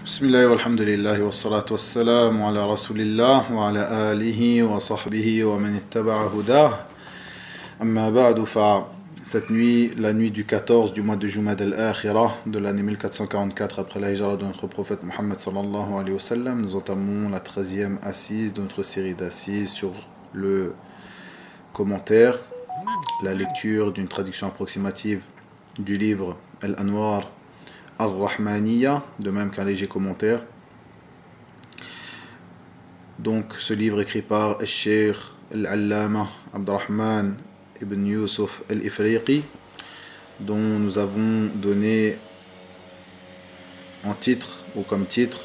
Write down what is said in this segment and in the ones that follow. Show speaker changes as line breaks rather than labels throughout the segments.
Bismillah walhamdulillah wa salatu wa salam ala rasulillah wa ala alihi wa sahbihi wa man ittaba'a hudah. Amma ba'du fa cette nuit, la nuit du 14 du mois de Jumad al-Akhirah de l'année 1444 après la hijra de notre prophète Muhammad sallallahu alayhi wa sallam, nous entamons la 13e assise de notre série d'assises sur le commentaire, la lecture d'une traduction approximative du livre Al-Anwar Al-Rahmaniya, de même qu'un léger commentaire. Donc ce livre écrit par Cheikh Al-Allama Abdurrahman ibn Yusuf Al-Ifriqi, dont nous avons donné en titre, ou comme titre,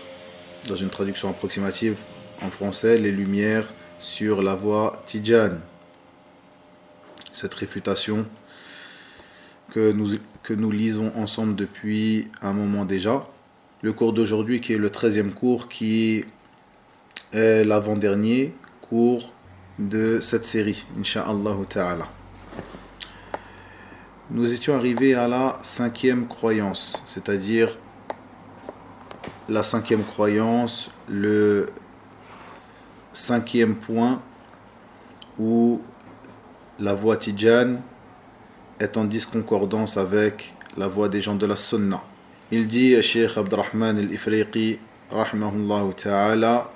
dans une traduction approximative en français, les lumières sur la voie Tidjane. Cette réfutation que nous lisons ensemble depuis un moment déjà. Le cours d'aujourd'hui qui est le 13e cours, qui est l'avant-dernier cours de cette série, Inch'Allah Ta'ala. Nous étions arrivés à la 5e croyance, c'est-à-dire la 5e croyance, le 5e point où la voie Tidjane est en disconcordance avec la voie des gens de la Sunna. Il dit, Cheikh Abdurrahman al-Ifriqi, rahimahullah ta'ala,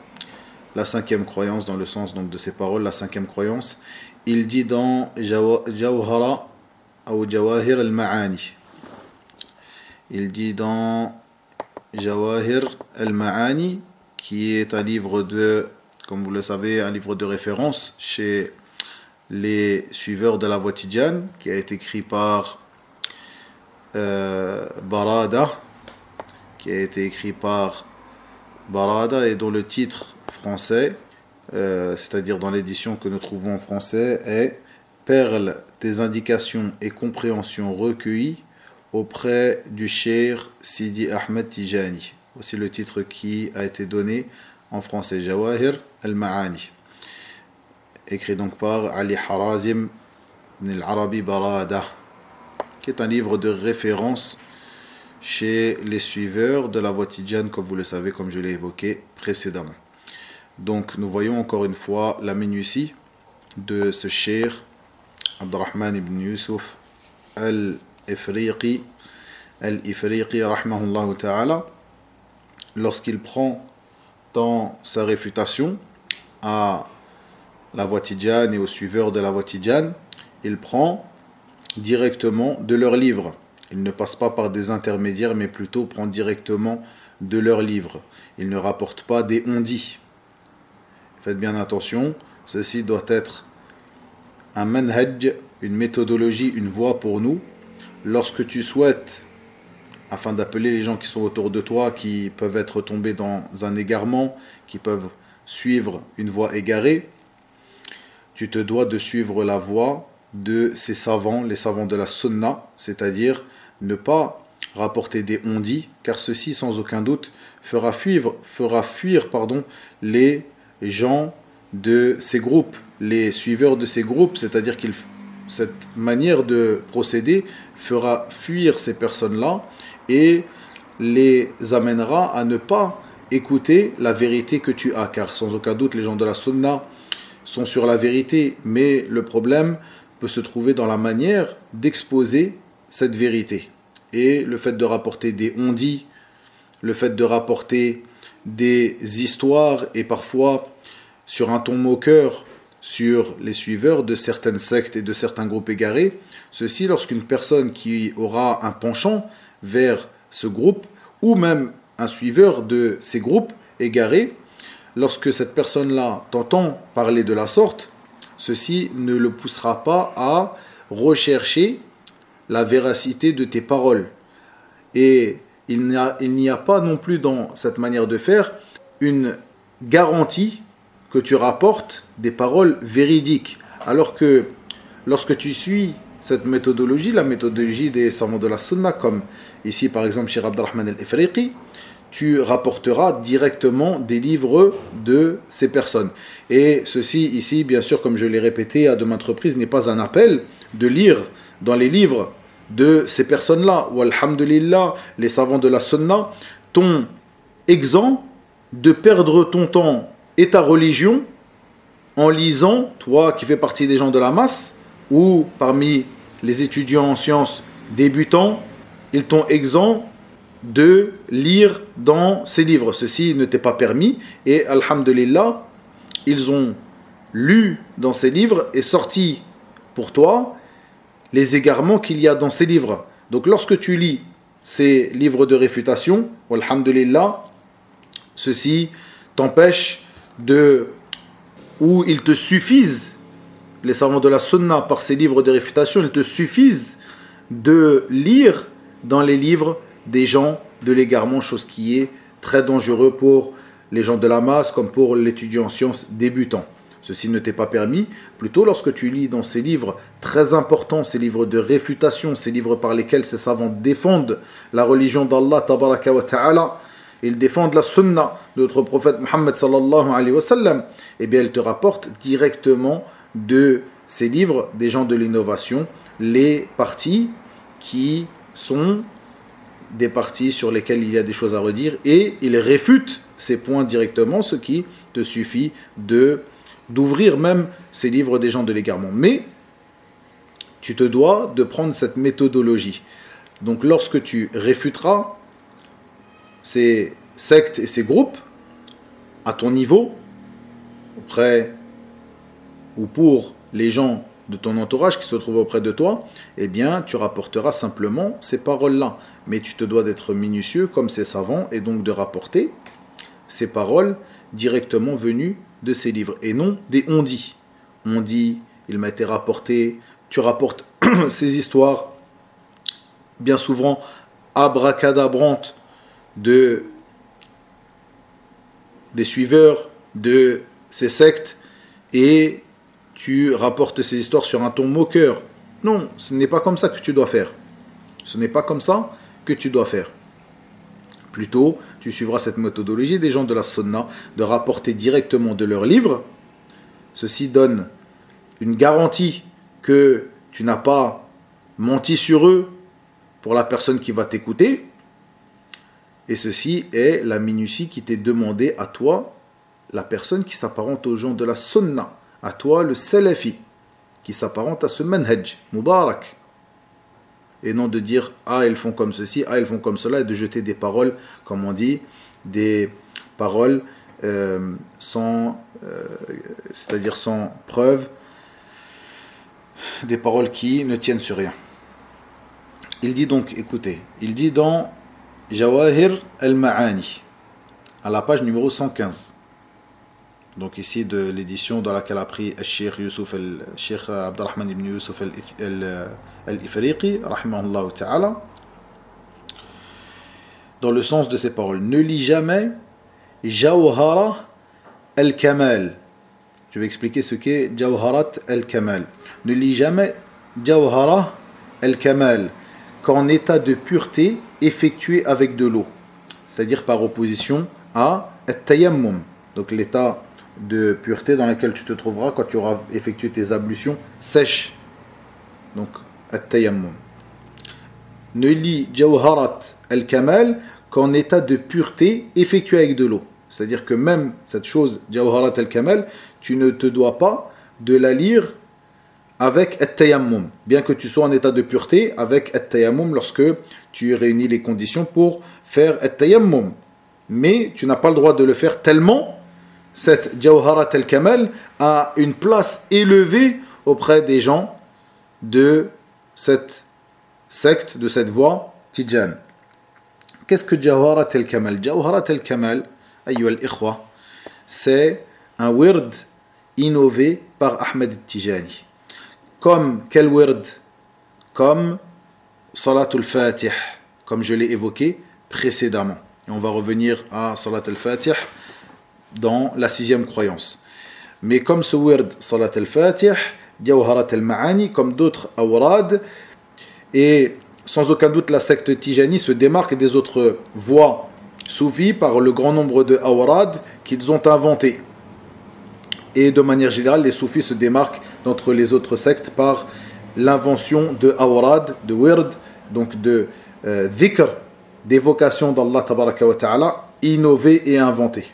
la 5e croyance, dans le sens donc de ses paroles, la 5e croyance, il dit dans Jawhara ou Jawahir al-Ma'ani. Il dit dans Jawahir al-Ma'ani, qui est un livre de, comme vous le savez, un livre de référence chez les suiveurs de la voie Tidjane, qui a été écrit par Barada, et dont le titre français, c'est-à-dire dans l'édition que nous trouvons en français, est Perles des indications et compréhensions recueillies auprès du Cheikh Sidi Ahmed Tijani. Voici le titre qui a été donné en français, Jawahir al-Ma'ani, écrit donc par Ali Harazim ibn al-Arabi Barada, qui est un livre de référence chez les suiveurs de la voie Tidjane, comme vous le savez, comme je l'ai évoqué précédemment. Donc nous voyons encore une fois la minutie de ce Cheikh Abdurrahman ibn Yusuf al-Ifriqi rahimahullah ta'ala, lorsqu'il prend dans sa réfutation à la voie Tidjane et aux suiveurs de la voie Tidjane, il prend directement de leurs livres. Il ne passe pas par des intermédiaires, mais plutôt prend directement de leurs livres. Il ne rapporte pas des on-dit. Faites bien attention, ceci doit être un manhaj, une méthodologie, une voie pour nous. Lorsque tu souhaites, afin d'appeler les gens qui sont autour de toi, qui peuvent être tombés dans un égarement, qui peuvent suivre une voie égarée, tu te dois de suivre la voie de ces savants, les savants de la sunna, c'est-à-dire ne pas rapporter des on-dit, car ceci, sans aucun doute, fera fuir les gens de ces groupes, les suiveurs de ces groupes, c'est-à-dire que cette manière de procéder fera fuir ces personnes-là et les amènera à ne pas écouter la vérité que tu as, car sans aucun doute, les gens de la sunna sont sur la vérité, mais le problème peut se trouver dans la manière d'exposer cette vérité. Et le fait de rapporter des on-dit, le fait de rapporter des histoires, et parfois sur un ton moqueur sur les suiveurs de certaines sectes et de certains groupes égarés, ceci lorsqu'une personne qui aura un penchant vers ce groupe, ou même un suiveur de ces groupes égarés, lorsque cette personne-là t'entend parler de la sorte, ceci ne le poussera pas à rechercher la véracité de tes paroles. Et il n'y a pas non plus dans cette manière de faire une garantie que tu rapportes des paroles véridiques. Alors que lorsque tu suis cette méthodologie, la méthodologie des savants de la sunna, comme ici par exemple chez Abdurrahman al-Ifriqi, tu rapporteras directement des livres de ces personnes. Et ceci ici, bien sûr, comme je l'ai répété à de maintes reprises, n'est pas un appel de lire dans les livres de ces personnes-là. Walhamdulillah, les savants de la sunna t'ont exempt de perdre ton temps et ta religion en lisant, toi qui fais partie des gens de la masse, ou parmi les étudiants en sciences débutants, ils t'ont exempt de lire dans ces livres. Ceci ne t'est pas permis, et alhamdulillah, ils ont lu dans ces livres et sorti pour toi les égarements qu'il y a dans ces livres. Donc lorsque tu lis ces livres de réfutation, alhamdulillah, ceci t'empêche de, ou ils te suffisent, les savants de la sunna, par ces livres de réfutation, ils te suffisent de lire dans les livres des gens de l'égarement, chose qui est très dangereux pour les gens de la masse comme pour l'étudiant en sciences débutant. Ceci ne t'est pas permis. Plutôt lorsque tu lis dans ces livres très importants, ces livres de réfutation, ces livres par lesquels ces savants défendent la religion d'Allah tabaraka wa ta'ala, ils défendent la sunna de notre prophète Muhammad sallallahu alayhi wa sallam, eh bien ils te rapportent directement de ces livres des gens de l'innovation les parties qui sont des parties sur lesquelles il y a des choses à redire, et ils réfutent ces points directement, ce qui te suffit d'ouvrir même ces livres des gens de l'égarement. Mais tu te dois de prendre cette méthodologie. Donc lorsque tu réfuteras ces sectes et ces groupes à ton niveau, auprès ou pour les gens de ton entourage qui se trouvent auprès de toi, eh bien tu rapporteras simplement ces paroles-là. Mais tu te dois d'être minutieux comme ces savants et donc de rapporter ces paroles directement venues de ces livres et non des on-dit. On dit, il m'a été rapporté, tu rapportes ces histoires bien souvent abracadabrantes des suiveurs de ces sectes, et tu rapportes ces histoires sur un ton moqueur. Non, ce n'est pas comme ça que tu dois faire. Ce n'est pas comme ça que tu dois faire. Plutôt, tu suivras cette méthodologie des gens de la sunna, de rapporter directement de leurs livres. Ceci donne une garantie que tu n'as pas menti sur eux pour la personne qui va t'écouter. Et ceci est la minutie qui t'est demandée à toi, la personne qui s'apparente aux gens de la sunna, à toi le salafi, qui s'apparente à ce manhaj, mubarak. Et non de dire, ah, ils font comme ceci, ah, ils font comme cela, et de jeter des paroles, comme on dit, des paroles c'est-à-dire sans preuve, des paroles qui ne tiennent sur rien. Il dit donc, écoutez, il dit dans Jawahir al-Ma'ani, à la page numéro 115, donc ici de l'édition dans laquelle a pris le Cheikh Abdurrahman ibn Yusuf al-Ifriqi, rahimahullah ta'ala, dans le sens de ces paroles, ne lis jamais Jawhara al-Kamal. Je vais expliquer ce qu'est Jawharat al-Kamal. Ne lis jamais Jawhara al-Kamal qu'en état de pureté effectué avec de l'eau, c'est-à-dire par opposition à at-tayammum, donc l'état de pureté dans lequel tu te trouveras quand tu auras effectué tes ablutions sèches, donc at-tayammum. Ne lis Jawharat al-Kamal qu'en état de pureté effectué avec de l'eau, c'est-à-dire que même cette chose Jawharat al-Kamal, tu ne te dois pas de la lire avec at-tayammum, bien que tu sois en état de pureté avec at-tayammum lorsque tu réunis les conditions pour faire at-tayammum, mais tu n'as pas le droit de le faire tellement cette Jawharat al-Kamal a une place élevée auprès des gens de cette secte, de cette voie Tijan. Qu'est-ce que Jawharat al-Kamal? Jawharat al-Kamal, ayyuha al-ikhwa, c'est un wird innové par Ahmed al-Tijani. Comme quel wird? Comme Salatul Fatih, comme je l'ai évoqué précédemment. Et on va revenir à Salat al-Fatih dans la 6e croyance. Mais comme ce wird Salat al-Fatih, Jawharat al-Ma'ani, comme d'autres awrad, et sans aucun doute la secte Tijani se démarque des autres voies soufis par le grand nombre de awrad qu'ils ont inventés. Et de manière générale, les soufis se démarquent d'entre les autres sectes par l'invention de awrad, de wird, donc de dhikr, d'évocation d'Allah tabaraka wa ta'ala, innover et inventer.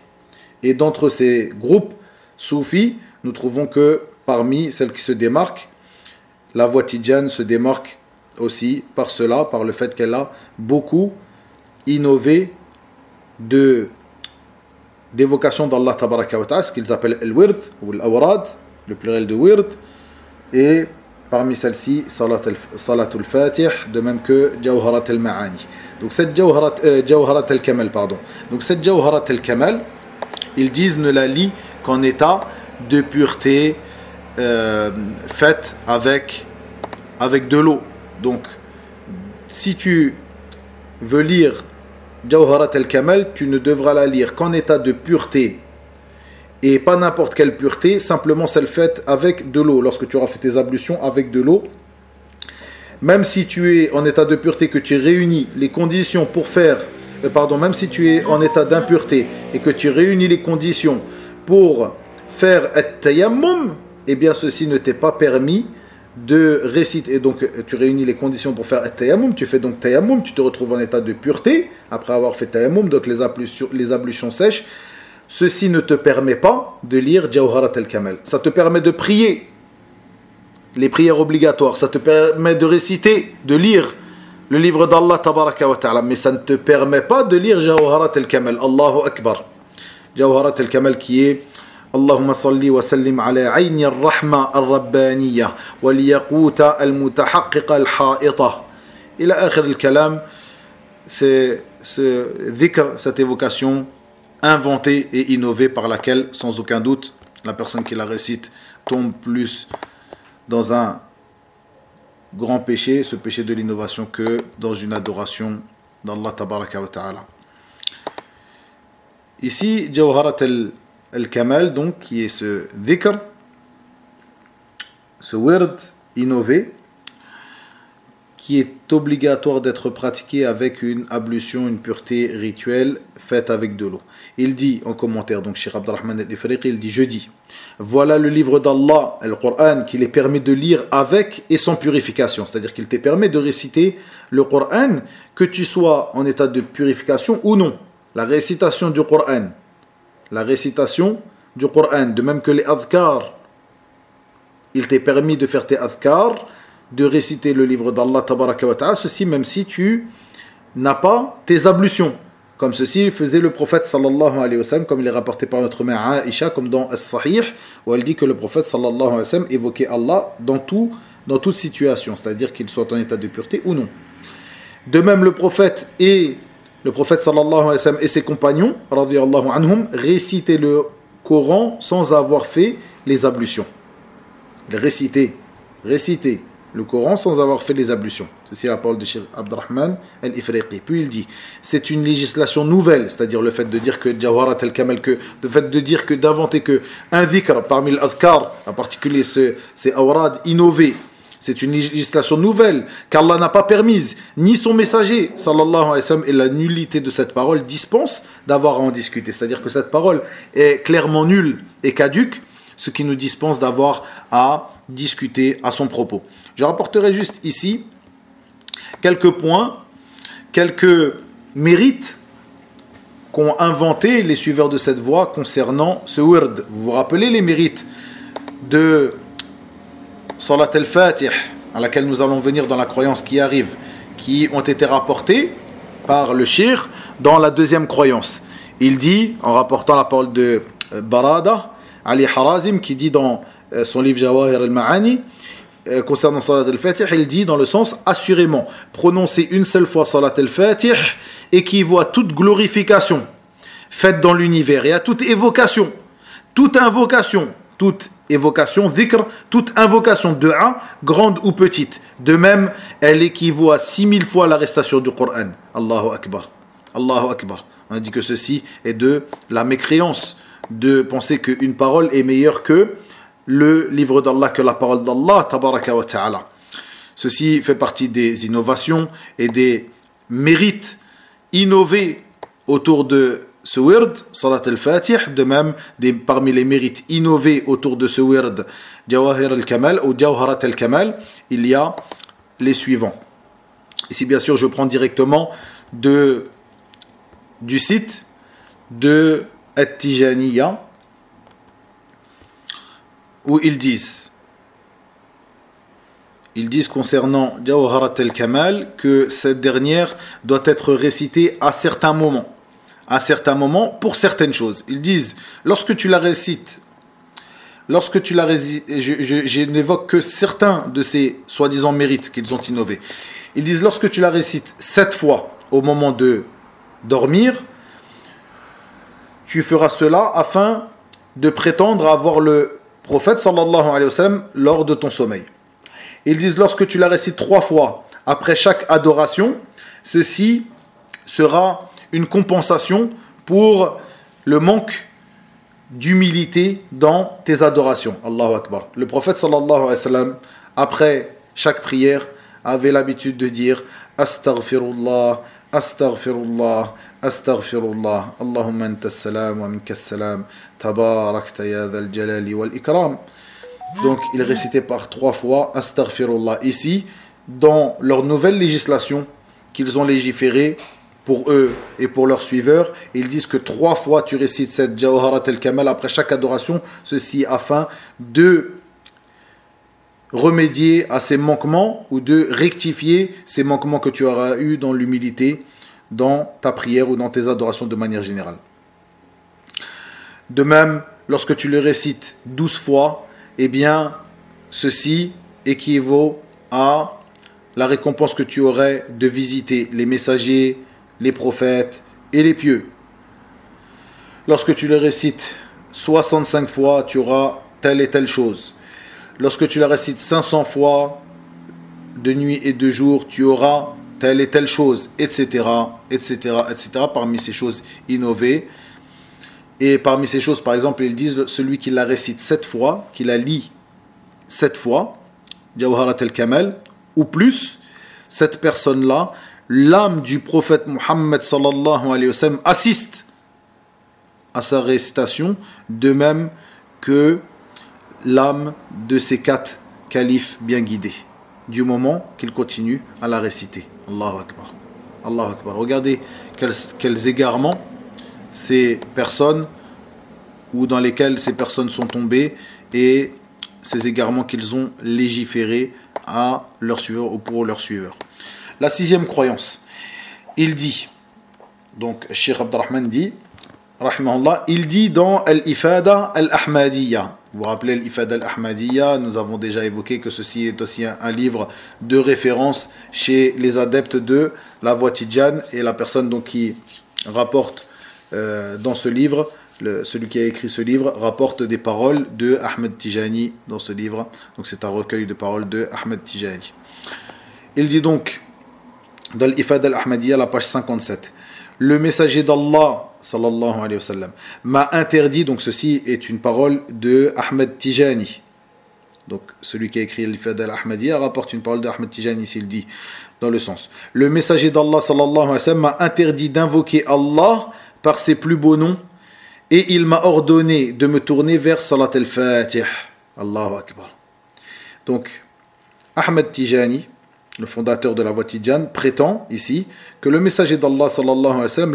Et d'entre ces groupes soufis, nous trouvons que parmi celles qui se démarquent, la voie Tidjane se démarque aussi par cela, par le fait qu'elle a beaucoup innové d'évocation d'Allah Tabaraka wa Ta'ala, ce qu'ils appellent al-wird ou al-awrad, le pluriel de wird, et parmi celles-ci, Salatul Fatih, de même que Jawharat al-Ma'ani. Donc cette Jawharat al-Kamal, pardon. Donc cette Jawharat al-Kamal, ils disent ne la lit qu'en état de pureté faite avec de l'eau. Donc si tu veux lire Jawharat al-Kamal, tu ne devras la lire qu'en état de pureté, et pas n'importe quelle pureté, simplement celle faite avec de l'eau, lorsque tu auras fait tes ablutions avec de l'eau. Même si tu es en état de pureté, que tu réunis les conditions pour faire, même si tu es en état d'impureté et que tu réunis les conditions pour faire at-tayammum, eh bien ceci ne t'est pas permis de réciter. Et donc tu réunis les conditions pour faire at-tayammum, tu fais donc tayammum, tu te retrouves en état de pureté après avoir fait tayammum, donc les ablutions sèches. Ceci ne te permet pas de lire Jawharat al-Kamal. Ça te permet de prier les prières obligatoires, ça te permet de réciter, de lire le livre d'Allah Tabaraka wa Ta'ala, mais ça ne te permet pas de lire Jawharat al-Kamal. Allahu Akbar. Jawharat al-Kamal qui est Allahumma salli wa sallim ala ayni ar-rahma ar-rabbaniyya wal yaquta al-mutahaqqiqa al-ha'ita. Ila akhir al-kalam, c'est ce dhikr, cette évocation inventée et innovée par laquelle, sans aucun doute, la personne qui la récite tombe plus dans un grand péché, ce péché de l'innovation, que dans une adoration d'Allah Tabaraka wa Ta'ala. Ici, Jawharat al-Kamal, donc, qui est ce dhikr, ce wird innové, qui est obligatoire d'être pratiqué avec une ablution, une pureté rituelle faite avec de l'eau. Il dit en commentaire, donc Cheikh Abdurrahman al-Ifriqi, il dit, je dis, voilà le livre d'Allah, le Coran, qu'il est permis de lire avec et sans purification. C'est-à-dire qu'il te permet de réciter le Coran, que tu sois en état de purification ou non. La récitation du Coran. La récitation du Coran, de même que les adhkar. Il t'est permis de faire tes adhkar, de réciter le livre d'Allah Tabaraka wa Ta'ala, ceci même si tu n'as pas tes ablutions. Comme ceci faisait le prophète sallallahu alayhi wa sallam, comme il est rapporté par notre mère Aïcha, comme dans As-Sahih, où elle dit que le prophète sallallahu alayhi wa sallam évoquait Allah dans toute situation, c'est-à-dire qu'il soit en état de pureté ou non. De même, le prophète sallallahu alayhi wa sallam et ses compagnons, radiyallahu anhum, récitaient le Coran sans avoir fait les ablutions. Ils récitaient le Coran sans avoir fait les ablutions. Ceci est la parole de Cheikh Abdurrahman al-Ifriqi. Puis il dit, c'est une législation nouvelle, c'est-à-dire le fait de dire que Jawharat al-Kamal, le fait de dire que d'inventer que un dhikr parmi l'adhkar, en particulier ces awrad innovés, c'est une législation nouvelle qu'Allah n'a pas permise, ni son messager, sallallahu alayhi wa sallam, et la nullité de cette parole dispense d'avoir à en discuter. C'est-à-dire que cette parole est clairement nulle et caduque, ce qui nous dispense d'avoir à discuter à son propos. Je rapporterai juste ici quelques points, quelques mérites qu'ont inventé les suiveurs de cette voie concernant ce wird. Vous vous rappelez les mérites de Salat al-Fatih, à laquelle nous allons venir dans la croyance qui arrive, qui ont été rapportés par le shir dans la deuxième croyance. Il dit, en rapportant la parole de Barada, Ali Harazim, qui dit dans son livre Jawahir al-Ma'ani, concernant Salat al-Fatih, il dit dans le sens, assurément, prononcer une seule fois Salat al-Fatih équivaut à toute glorification faite dans l'univers et à toute évocation, dhikr, toute invocation de dua, grande ou petite. De même, elle équivaut à 6000 fois l'arrestation du Coran. Allahu Akbar. Allahu Akbar. On a dit que ceci est de la mécréance, de penser qu'une parole est meilleure que le livre d'Allah, que la parole d'Allah, tabaraka wa ta'ala. Ceci fait partie des innovations et des mérites innovés autour de ce wird, Salat al-Fatih. De même, parmi les mérites innovés autour de ce wird, Jawahir al-Kamal ou Jawharat al-Kamal, il y a les suivants. Ici, bien sûr, je prends directement du site de At-Tijaniya, où ils disent concernant Jawharat al-Kamal que cette dernière doit être récitée à certains moments. À certains moments, pour certaines choses. Ils disent, lorsque tu la récites, je n'évoque que certains de ces soi-disant mérites qu'ils ont innovés. Ils disent, lorsque tu la récites 7 fois au moment de dormir, tu feras cela afin de prétendre avoir le prophète sallallahu alayhi wa sallam lors de ton sommeil. Ils disent, lorsque tu la récites 3 fois après chaque adoration, ceci sera une compensation pour le manque d'humilité dans tes adorations. Allahu Akbar. Le prophète sallallahu alayhi wa sallam, après chaque prière, avait l'habitude de dire Astaghfirullah, Astaghfirullah, Astaghfirullah, Allahumma anta salam wa minka salam, tabarakta ya dhal jalali wal ikram. Donc il récitait par 3 fois Astaghfirullah. Ici, dans leur nouvelle législation qu'ils ont légiférée pour eux et pour leurs suiveurs, ils disent que 3 fois tu récites cette Jawharat al-Kamal après chaque adoration, ceci afin de remédier à ces manquements ou de rectifier ces manquements que tu auras eu dans l'humilité, dans ta prière ou dans tes adorations de manière générale. De même, lorsque tu le récites 12 fois, eh bien, ceci équivaut à la récompense que tu aurais de visiter les messagers, les prophètes et les pieux. Lorsque tu le récites 65 fois, tu auras telle et telle chose. Lorsque tu la récites 500 fois, de nuit et de jour, tu auras telle et telle chose, etc., etc., etc., parmi ces choses innovées. Et parmi ces choses, par exemple, ils disent, celui qui la récite 7 fois, qui la lit 7 fois, Jawharat al-Kamal, ou plus, cette personne-là, l'âme du prophète Muhammad sallallahu alayhi wa sallam assiste à sa récitation, de même que l'âme de ces 4 califes bien guidés, du moment qu'il continue à la réciter. Allahu Akbar. Allahu Akbar. Regardez quels égarements ces personnes, ou dans lesquels ces personnes sont tombées, et ces égarements qu'ils ont légiférés à leurs suiveurs ou pour leurs suiveurs. La 6e croyance, il dit, donc Cheikh Abdurrahman dit, rahimahullah, il dit dans Al-Ifada Al-Ahmadiyya. Vous vous rappelez Al-Ifada Al-Ahmadiyya, nous avons déjà évoqué que ceci est aussi un livre de référence chez les adeptes de la voie Tidjane, et la personne donc qui rapporte dans ce livre, celui qui a écrit ce livre, rapporte des paroles de Ahmed Tijani dans ce livre. Donc c'est un recueil de paroles de Ahmed Tijani. Il dit donc dans l'Ifad al-Ahmadiyya, la page 57, le messager d'Allah sallallahu alayhi wa sallam m'a interdit, donc ceci est une parole de Ahmed Tijani, donc celui qui a écrit l'Ifad al-Ahmadiyya rapporte une parole de Ahmed Tijani, s'il dit dans le sens, le messager d'Allah sallallahu alayhi wa sallam m'a interdit d'invoquer Allah par ses plus beaux noms, et il m'a ordonné de me tourner vers Salat al-Fatih. Allahu Akbar. Donc Ahmed Tijani, le fondateur de la voie Tidjane, prétend ici que le messager d'Allah sallallahu alayhi wa sallam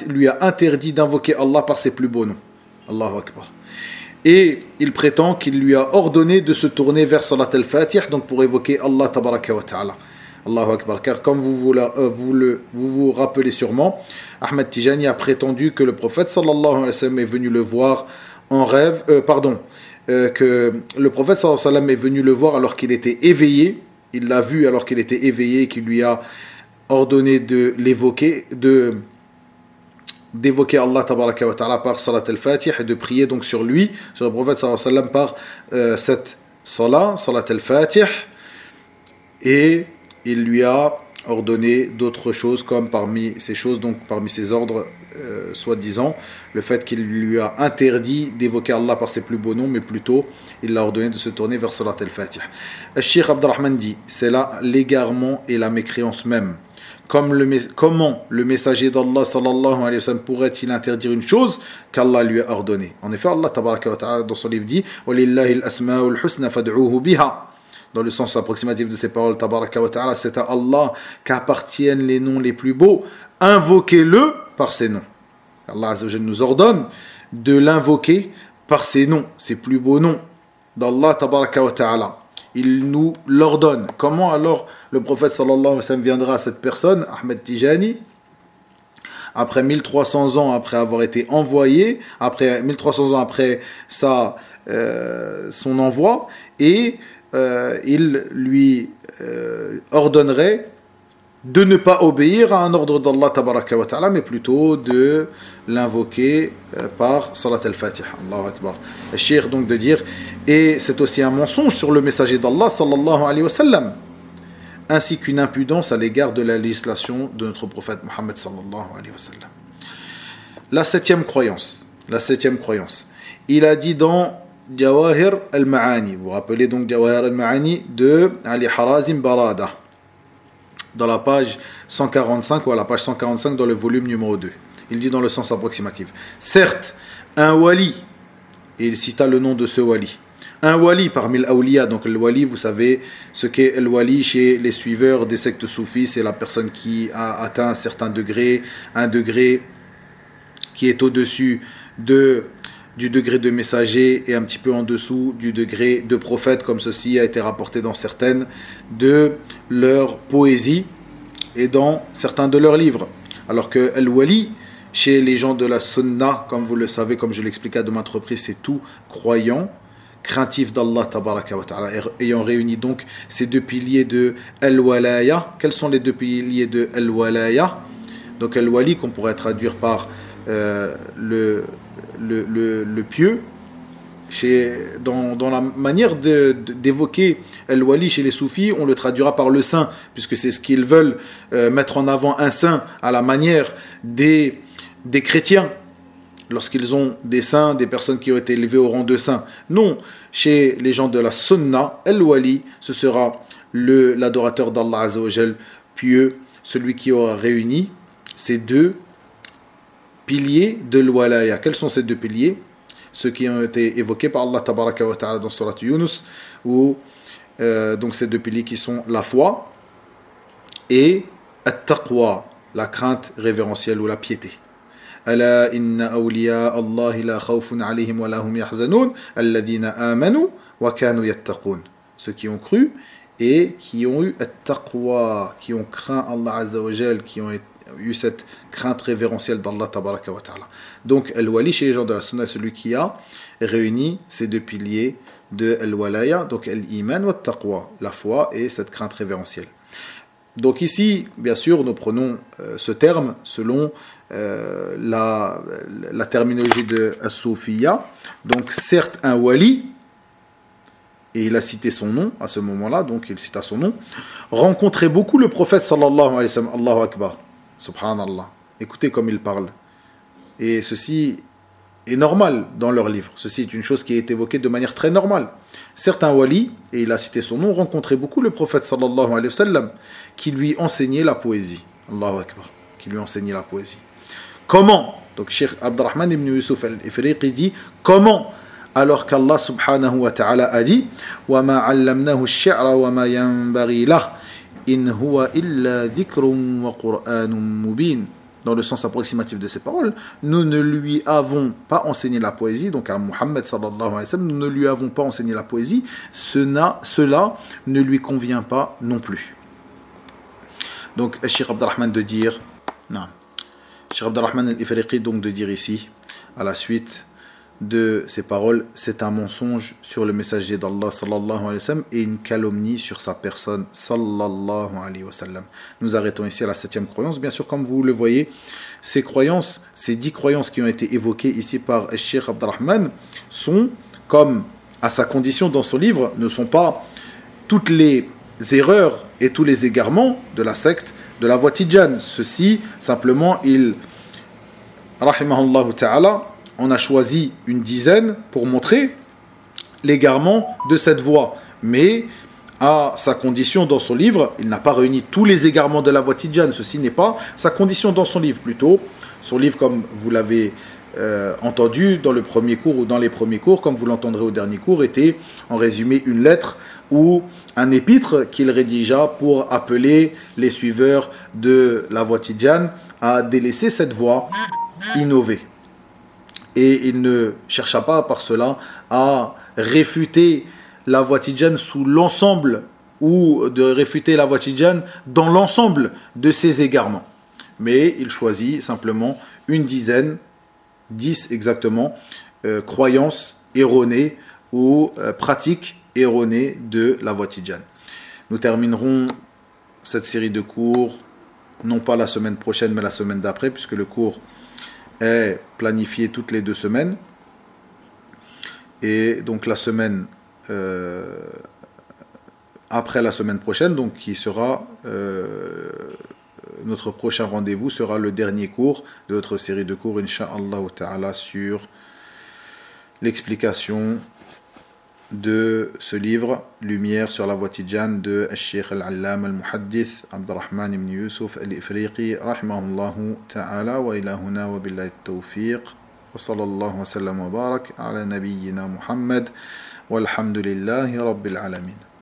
lui a interdit d'invoquer Allah par ses plus beaux noms. Allahu Akbar. Et il prétend qu'il lui a ordonné de se tourner vers Salat al-Fatih, donc pour évoquer Allah tabaraka wa ta'ala. Allahu Akbar. Car comme vous vous rappelez sûrement, Ahmed Tijani a prétendu que le prophète sallallahu alayhi wa sallam est venu le voir en rêve, que le prophète sallallahu alayhi wa sallam est venu le voir alors qu'il était éveillé. Il l'a vu alors qu'il était éveillé, qu'il lui a ordonné de l'évoquer, d'évoquer Allah tabaraka wa ta'ala par Salat al-Fatih, et de prier donc sur lui, sur le prophète sallallahu alayhi wa sallam par cette Salat al-Fatih, et il lui a ordonné d'autres choses, comme parmi ces choses, donc parmi ses ordres soi-disant, le fait qu'il lui a interdit d'évoquer Allah par ses plus beaux noms, mais plutôt il l'a ordonné de se tourner vers Salat al-Fatih. Cheikh Abdurrahman dit, c'est là l'égarement et la mécréance même. Comment le messager d'Allah sallallahu alayhi wa sallam pourrait-il interdire une chose qu'Allah lui a ordonnée? En effet, Allah tabaraka wa ta'ala dans son livre dit وَلِلَّهِ الْأَسْمَاءُ الْحُسْنَى فَادْعُوهُ بِهَا. Dans le sens approximatif de ces paroles, tabaraka wa ta'ala, c'est à Allah qu'appartiennent les noms les plus beaux, invoquez-le par ces noms. Allah Azza wa Jal nous ordonne de l'invoquer par ses noms, ses plus beaux noms d'Allah Tabaraka wa Ta'ala. Il nous l'ordonne. Comment alors le prophète sallallahu alayhi wa sallam viendra à cette personne, Ahmed Tijani, après 1300 ans après avoir été envoyé, après 1300 ans après son envoi, et il lui ordonnerait de ne pas obéir à un ordre d'Allah Tabaraka wa Ta'ala, mais plutôt de l'invoquer par Salat al-Fatiha. Allahu Akbar. Le cheikh donc de dire, et c'est aussi un mensonge sur le messager d'Allah sallallahu alayhi wa sallam, ainsi qu'une impudence à l'égard de la législation de notre prophète Mohammed sallallahu alayhi wa sallam. La septième croyance. Il a dit dans Jawahir al-Ma'ani, vous vous rappelez donc Jawahir al-Ma'ani de Ali Harazim Barada, dans la page 145 ou à la page 145 dans le volume numéro 2. Il dit dans le sens approximatif. Certes, un wali, et il cita le nom de ce wali, un wali parmi l'awliya, donc le wali, vous savez ce qu'est le wali chez les suiveurs des sectes soufis, c'est la personne qui a atteint un certain degré, un degré qui est au-dessus du degré de messager et un petit peu en dessous du degré de prophète, comme ceci a été rapporté dans certaines de leurs poésies et dans certains de leurs livres. Alors que Al-Wali, chez les gens de la Sunna, comme vous le savez, comme je l'expliquais à de maintes reprises, c'est tout croyant, craintif d'Allah Tabaraka wa Ta'ala, ayant réuni donc ces deux piliers de Al-Walaya. Quels sont les deux piliers de Al-Walaya? Donc Al-Wali, qu'on pourrait traduire par le pieux, dans la manière d'évoquer Al-Wali chez les soufis, on le traduira par le saint, puisque c'est ce qu'ils veulent mettre en avant, un saint, à la manière des chrétiens, lorsqu'ils ont des saints, des personnes qui ont été élevées au rang de saints. Non, chez les gens de la Sunna, Al-Wali, ce sera l'adorateur d'Allah Azza wa Jal, pieux, celui qui aura réuni ces deux piliers de l'walaya. Quels sont ces deux piliers? Ceux qui ont été évoqués par Allah Tabaraka wa Ta'ala dans Surat Yunus, où donc ces deux piliers qui sont la foi et at-taqwa, la crainte révérentielle ou la piété. Ala inna awliya Allah la khawfun alayhim wa lahum yahzanun alladhina amanu wa kanu yattaqun. Ceux qui ont cru et qui ont eu at-taqwa, qui ont craint Allah Azza wa Jal, qui ont eu cette crainte révérentielle d'Allah Tabaraka wa Ta'ala. Donc Al-Wali chez les gens de la Sunna, celui qui a réuni ces deux piliers de Al-Walaya, donc Al-Iman wa Taqwa, la foi et cette crainte révérentielle. Donc ici, bien sûr, nous prenons ce terme selon la terminologie de As-Soufiyya. Donc certes un wali, et il a cité son nom à ce moment-là, donc il cita son nom, rencontrait beaucoup le prophète sallallahu alayhi wa sallam. Allahu Akbar, subhanallah. Écoutez comme il parle. Et ceci est normal dans leur livre. Ceci est une chose qui est évoquée de manière très normale. Certains wali, et il a cité son nom, rencontraient beaucoup le prophète sallallahu alayhi wa sallam, qui lui enseignait la poésie. Allahu Akbar, qui lui enseignait la poésie. Comment? Donc Cheikh Abdurrahman ibn Yusuf al-Ifriqi dit comment, alors qu'Allah subhanahu wa ta'ala a dit wa ma 'allamnahu ash-shi'ra wa ma yanbaghi lahu in huwa illa dhikrun wa qur'anun mubin. Dans le sens approximatif de ces paroles, nous ne lui avons pas enseigné la poésie, donc à Muhammad sallallahu alayhi wa sallam, nous ne lui avons pas enseigné la poésie, cela ne lui convient pas non plus. Donc, Cheikh Abdurrahman de dire, non, Cheikh Abdurrahman al-Ifriqi donc de dire ici, à la suite de ces paroles, c'est un mensonge sur le messager d'Allah sallallahu alayhi wa sallam et une calomnie sur sa personne sallallahu alayhi wa sallam. Nous arrêtons ici à la septième croyance. Bien sûr, comme vous le voyez, ces croyances, ces 10 croyances qui ont été évoquées ici par Cheikh Abdurrahman sont, comme à sa condition dans son livre, ne sont pas toutes les erreurs et tous les égarements de la secte de la voie Tidjane. Ceci, simplement, rahimahullah ta'ala, on a choisi une dizaine pour montrer l'égarement de cette voie. Mais à sa condition dans son livre, il n'a pas réuni tous les égarements de la voie Tidjane. Ceci n'est pas sa condition dans son livre. Plutôt, son livre, comme vous l'avez entendu dans le premier cours ou dans les premiers cours, comme vous l'entendrez au dernier cours, était en résumé une lettre ou un épître qu'il rédigea pour appeler les suiveurs de la voie Tidjane à délaisser cette voie innover. Et il ne chercha pas par cela à réfuter la voie tidjane sous l'ensemble ou de réfuter la voie tidjane dans l'ensemble de ses égarements. Mais il choisit simplement une dizaine, 10 exactement, croyances erronées ou pratiques erronées de la voie tidjane. Nous terminerons cette série de cours, non pas la semaine prochaine, mais la semaine d'après, puisque le cours est planifié toutes les 2 semaines. Et donc la semaine après la semaine prochaine, donc qui sera notre prochain rendez-vous, sera le dernier cours de notre série de cours, Inch'Allah Ta'ala, sur l'explication de ce livre, Lumière sur la voie tidjane, de Cheikh Al-Allama Al-Muhaddith Abdurrahman ibn Yusuf Al-Ifriqi, rahimahullahu ta'ala, wa ila huna wa billahi at-tawfiq, wa sallallahu wa sallam wa barak ala nabiyyina Muhammad, walhamdulillahi rabbil alamin.